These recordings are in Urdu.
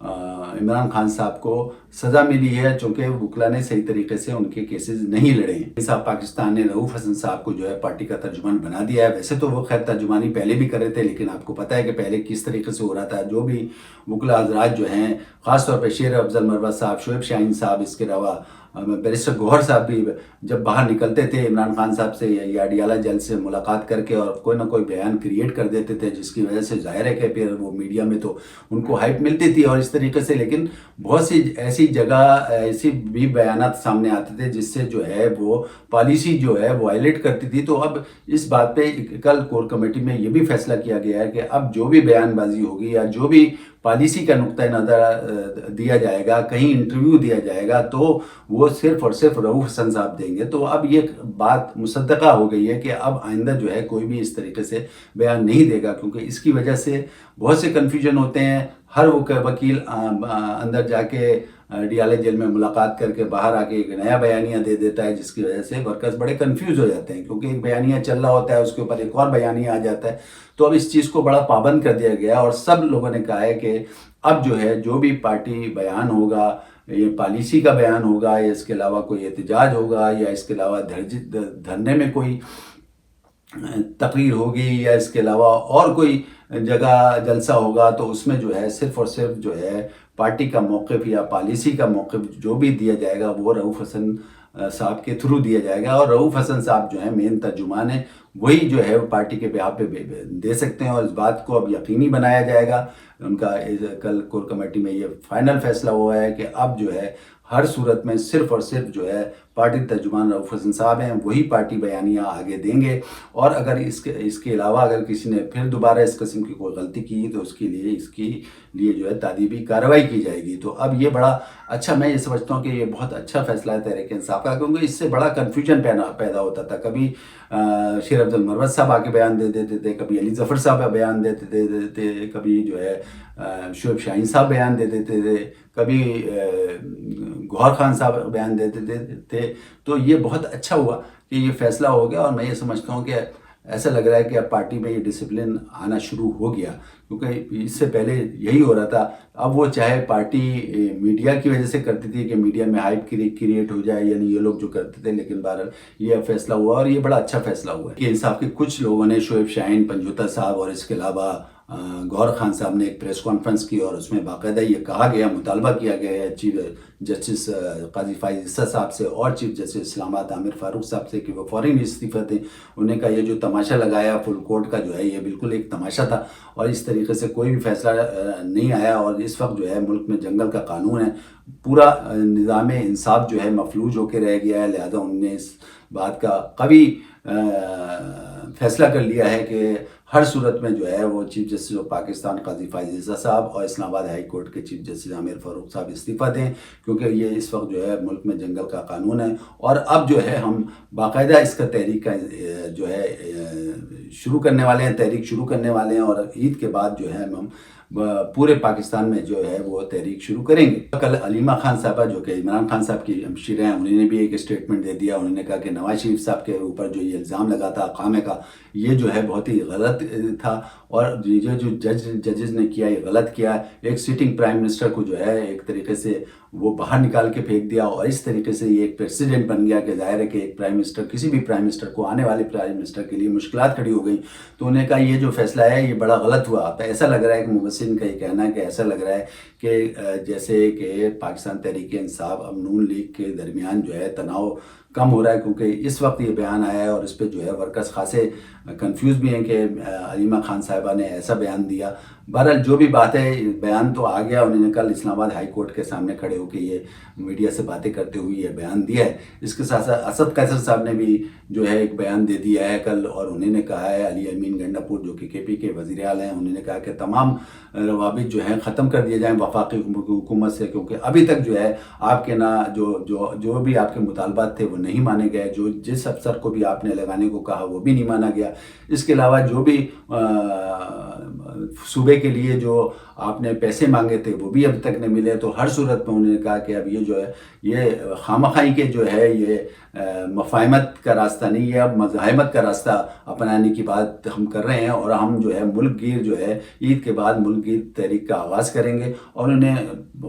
عمران خان صاحب کو سزا ملی ہے، چونکہ وکلا نے صحیح طریقے سے ان کے کیسز نہیں لڑے ہیں۔ صاحب پاکستان نے رؤوف حسن صاحب کو جو ہے پارٹی کا ترجمان بنا دیا ہے۔ ویسے تو وہ خیر ترجمانی پہلے بھی کر رہے تھے، لیکن آپ کو پتہ ہے کہ پہلے کس طریقے سے ہو رہا تھا۔ جو بھی وکلا حضرات جو ہیں، خاص طور پہ شیر افضل مروت صاحب، شعیب شاہین صاحب، اس کے علاوہ بیرسٹر گوہر صاحب بھی جب باہر نکلتے تھے عمران خان صاحب سے یا اڈیالہ جیل سے ملاقات کر کے اور کوئی نہ کوئی بیان کریٹ کر دیتے تھے، جس کی وجہ سے ظاہر ہے کہ پھر وہ میڈیا میں تو ان کو ہائپ ملتی تھی اور اس طریقے سے، لیکن بہت سی ایسی جگہ ایسی بھی بیانات سامنے آتے تھے جس سے جو ہے وہ پالیسی جو ہے وائلیٹ کرتی تھی۔ تو اب اس بات پہ کل کور کمیٹی میں یہ بھی فیصلہ کیا گیا ہے کہ اب جو بھی بیان بازی ہوگی یا جو بھی پالیسی کا نقطہ نظر دیا جائے گا، کہیں انٹرویو دیا جائے گا، تو وہ صرف اور صرف رؤوف حسن صاحب دیں گے۔ تو اب یہ بات مصدقہ ہو گئی ہے کہ اب آئندہ جو ہے کوئی بھی اس طریقے سے بیان نہیں دے گا، کیونکہ اس کی وجہ سے بہت سے کنفیوژن ہوتے ہیں۔ ہر وکیل اندر جا کے اڈیالہ جیل میں ملاقات کر کے باہر آ کے ایک نیا بیانیہ دے دیتا ہے، جس کی وجہ سے ورکرز بڑے کنفیوز ہو جاتے ہیں، کیونکہ ایک بیانیہ چل رہا ہوتا ہے، اس کے اوپر ایک اور بیانیہ آ جاتا ہے۔ تو اب اس چیز کو بڑا پابند کر دیا گیا اور سب لوگوں نے کہا ہے کہ اب جو ہے جو بھی پارٹی بیان ہوگا، یہ پالیسی کا بیان ہوگا یا اس کے علاوہ کوئی احتجاج ہوگا یا اس کے علاوہ دھرنے میں کوئی تقریر ہوگی یا اس کے علاوہ اور کوئی جگہ جلسہ ہوگا، تو اس میں جو ہے صرف اور صرف جو ہے پارٹی کا موقف یا پالیسی کا موقف جو بھی دیا جائے گا وہ رؤوف حسن صاحب کے تھرو دیا جائے گا، اور رؤوف حسن صاحب جو ہیں مین ترجمان ہیں، وہی جو ہے پارٹی کے بیہاف پہ دے سکتے ہیں، اور اس بات کو اب یقینی بنایا جائے گا۔ ان کا کل کور کمیٹی میں یہ فائنل فیصلہ ہوا ہے کہ اب جو ہے ہر صورت میں صرف اور صرف جو ہے پارٹی ترجمان رؤوف حسن صاحب ہیں، وہی پارٹی بیانیہ آگے دیں گے، اور اگر اس کے علاوہ اگر کسی نے پھر دوبارہ اس قسم کی کوئی غلطی کی تو اس کے لیے جو ہے تعدیبی کارروائی کی جائے گی۔ تو اب یہ بڑا اچھا، میں یہ سمجھتا ہوں کہ یہ بہت اچھا فیصلہ ہے تحریک انصاف کا، کیونکہ اس سے بڑا کنفیوژن پیدا ہوتا تھا۔ کبھی شیر افضل مروت صاحب آ کے بیان دے دیتے تھے، کبھی علی ظفر صاحب بیان دیتے تھے، کبھی جو ہے شعیب شاہین صاحب بیان دے دیتے تھے، کبھی گوہر خان صاحب بیان دیتے تھے۔ تو یہ بہت اچھا ہوا کہ یہ فیصلہ ہو گیا، اور میں یہ سمجھتا ہوں کہ ایسا لگ رہا ہے کہ اب پارٹی میں یہ ڈسپلن آنا شروع ہو گیا، کیونکہ اس سے پہلے یہی ہو رہا تھا۔ اب وہ چاہے پارٹی میڈیا کی وجہ سے کرتی تھی کہ میڈیا میں ہائپ کریٹ ہو جائے، یعنی یہ لوگ جو کرتے تھے، لیکن بہرحال یہ فیصلہ ہوا اور یہ بڑا اچھا فیصلہ ہوا ہے کہ انصاف کے کچھ لوگوں نے، شعیب شاہین، پنجوتا صاحب اور اس کے علاوہ گوہر خان صاحب نے ایک پریس کانفرنس کی، اور اس میں باقاعدہ یہ کہا گیا، مطالبہ کیا گیا ہے چیف جسٹس قاضی فائز عیسیٰ صاحب سے اور چیف جسٹس اسلام آباد عامر فاروق صاحب سے کہ وہ فوراً استعفیٰ دیں۔ انہوں نے کہا یہ جو تماشا لگایا فل کورٹ کا جو ہے یہ بالکل ایک تماشا تھا، اور اس طریقے سے کوئی بھی فیصلہ نہیں آیا، اور اس وقت جو ہے ملک میں جنگل کا قانون ہے، پورا نظام انصاف جو ہے مفلوج ہو کے رہ گیا ہے، لہذا انہوں نے اس بات کا قوی فیصلہ کر لیا ہے کہ ہر صورت میں جو ہے وہ چیف جسٹس آف پاکستان قاضی فائز عیسیٰ صاحب اور اسلام آباد ہائی کورٹ کے چیف جسٹس عامر فاروق صاحب استعفیٰ دیں، کیونکہ یہ اس وقت جو ہے ملک میں جنگل کا قانون ہے، اور اب جو ہے ہم باقاعدہ اس کا تحریک کا جو ہے شروع کرنے والے ہیں، تحریک شروع کرنے والے ہیں، اور عید کے بعد جو ہے ہم پورے پاکستان میں جو ہے وہ تحریک شروع کریں گے۔ کل علیمہ خان صاحبہ جو کہ عمران خان صاحب کی ہمشیرہ ہیں، انہوں نے بھی ایک اسٹیٹمنٹ دے دیا۔ انہوں نے کہا کہ نواز شریف صاحب کے اوپر جو یہ الزام لگا تھا اقامے کا، یہ جو ہے بہت ہی غلط تھا، اور یہ جو ججز نے کیا یہ غلط کیا۔ ایک سٹنگ پرائم منسٹر کو جو ہے ایک طریقے سے وہ باہر نکال کے پھینک دیا، اور اس طریقے سے یہ ایک پریسیڈنٹ بن گیا کہ ظاہر ہے کہ ایک پرائم منسٹر، کسی بھی پرائم منسٹر کو، آنے والے پرائم منسٹر کے لیے مشکلات کھڑی ہو گئی۔ تو انہوں نے کہا یہ جو فیصلہ ہے یہ بڑا غلط ہوا۔ ایسا لگ رہا ہے کہ مبصرین کا یہ کہنا ہے کہ ایسا لگ رہا ہے کہ جیسے کہ پاکستان تحریک انصاف اب نون لیگ کے درمیان جو ہے تناؤ کم ہو رہا ہے، کیونکہ اس وقت یہ بیان آیا ہے، اور اس پہ جو ہے ورکرز خاصے کنفیوز بھی ہیں کہ علیمہ خان صاحبہ نے ایسا بیان دیا۔ بہرحال جو بھی بات ہے، بیان تو آ گیا۔ انہوں نے کل اسلام آباد ہائی کورٹ کے سامنے کھڑے ہو کے یہ میڈیا سے باتیں کرتے ہوئے یہ بیان دیا ہے۔ اس کے ساتھ ساتھ اسد قیصر صاحب نے بھی جو ہے ایک بیان دے دیا ہے کل، اور انہوں نے کہا ہے، علی امین گنڈاپور جو کہ کے پی کے وزیر اعلیٰ ہیں، انہوں نے کہا کہ تمام روابط جو ہیں ختم کر دیے جائیں وفاقی حکومت سے، کیونکہ ابھی تک جو ہے آپ کے جو بھی آپ کے مطالبات تھے وہ نہیں مانے گئے، جس افسر کو بھی آپ نے لگانے کو کہا وہ بھی نہیں مانا گیا۔ اس کے علاوہ جو بھی صوبے کے لیے جو آپ نے پیسے مانگے تھے وہ بھی اب تک نہیں ملے، تو ہر صورت میں انہوں نے کہا کہ اب یہ جو ہے یہ خامخواہی کے جو ہے یہ مفاہمت کا راستہ نہیں، یہ اب مزاحمت کا راستہ اپنانے کی بات ہم کر رہے ہیں، اور ہم جو ہے ملک گیر جو ہے عید کے بعد ملک گیر تحریک کا آغاز کریں گے۔ اور انہوں نے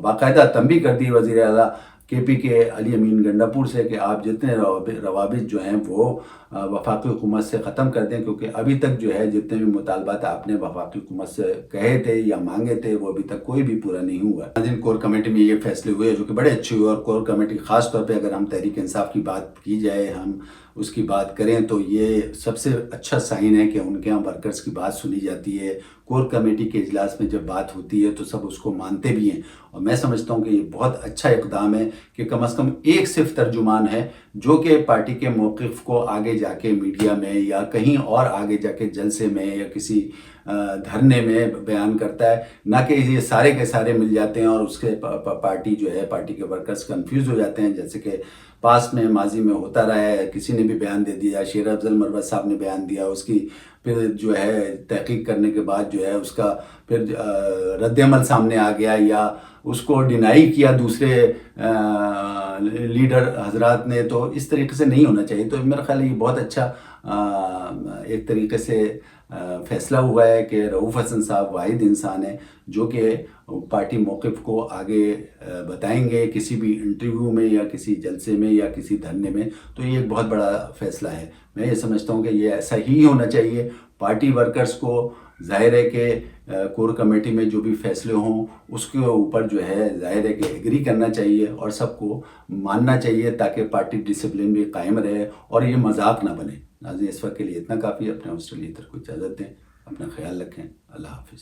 باقاعدہ تنبیہ کر دی وزیر اعلیٰ KP کے علی امین گنڈاپور سے کہ آپ جتنے روابط جو ہیں وہ وفاقی حکومت سے ختم کر دیں، کیونکہ ابھی تک جو ہے جتنے بھی مطالبات آپ نے وفاقی حکومت سے کہے تھے یا مانگے تھے وہ ابھی تک کوئی بھی پورا نہیں ہوا۔ کور کمیٹی میں یہ فیصلے ہوئے جو کہ بڑے اچھے ہوئے، اور کور کمیٹی خاص طور پہ اگر ہم تحریک انصاف کی بات کی جائے، ہم اس کی بات کریں تو یہ سب سے اچھا سائن ہے کہ ان کے ہاں ورکرز کی بات سنی جاتی ہے۔ کور کمیٹی کے اجلاس میں جب بات ہوتی ہے تو سب اس کو مانتے بھی ہیں، اور میں سمجھتا ہوں کہ یہ بہت اچھا اقدام ہے کہ کم از کم ایک صرف ترجمان ہے جو کہ پارٹی کے موقف کو آگے جا کے میڈیا میں یا کہیں اور آگے جا کے جلسے میں یا کسی دھرنے میں بیان کرتا ہے، نہ کہ یہ سارے کے سارے مل جاتے ہیں اور اس کے پارٹی جو ہے پارٹی کے ورکرز کنفیوز ہو جاتے ہیں، جیسے کہ پاس میں ماضی میں ہوتا رہا ہے۔ کسی نے بھی بیان دے دیا، شیر افضل مروت صاحب نے بیان دیا، اس کی پھر جو ہے تحقیق کرنے کے بعد جو ہے اس کا پھر رد عمل سامنے آ گیا یا اس کو ڈینائی کیا دوسرے لیڈر حضرات نے، تو اس طریقے سے نہیں ہونا چاہیے۔ تو میرا خیال ہے یہ بہت اچھا ایک طریقے سے فیصلہ ہوا ہے کہ رؤوف حسن صاحب واحد انسان ہیں جو کہ پارٹی موقف کو آگے بتائیں گے کسی بھی انٹرویو میں یا کسی جلسے میں یا کسی دھرنے میں، تو یہ ایک بہت بڑا فیصلہ ہے۔ میں یہ سمجھتا ہوں کہ یہ ایسا ہی ہونا چاہیے۔ پارٹی ورکرز کو ظاہر ہے کہ کور کمیٹی میں جو بھی فیصلے ہوں اس کے اوپر جو ہے ظاہر ہے کہ ایگری کرنا چاہیے اور سب کو ماننا چاہیے تاکہ پارٹی ڈسپلن بھی قائم رہے اور یہ مذاق نہ بنے۔ ناظرین اس وقت کے لیے اتنا کافی ہے، اپنے ہوسٹ لیڈر کو اجازت دیں، اپنا خیال رکھیں، اللہ حافظ۔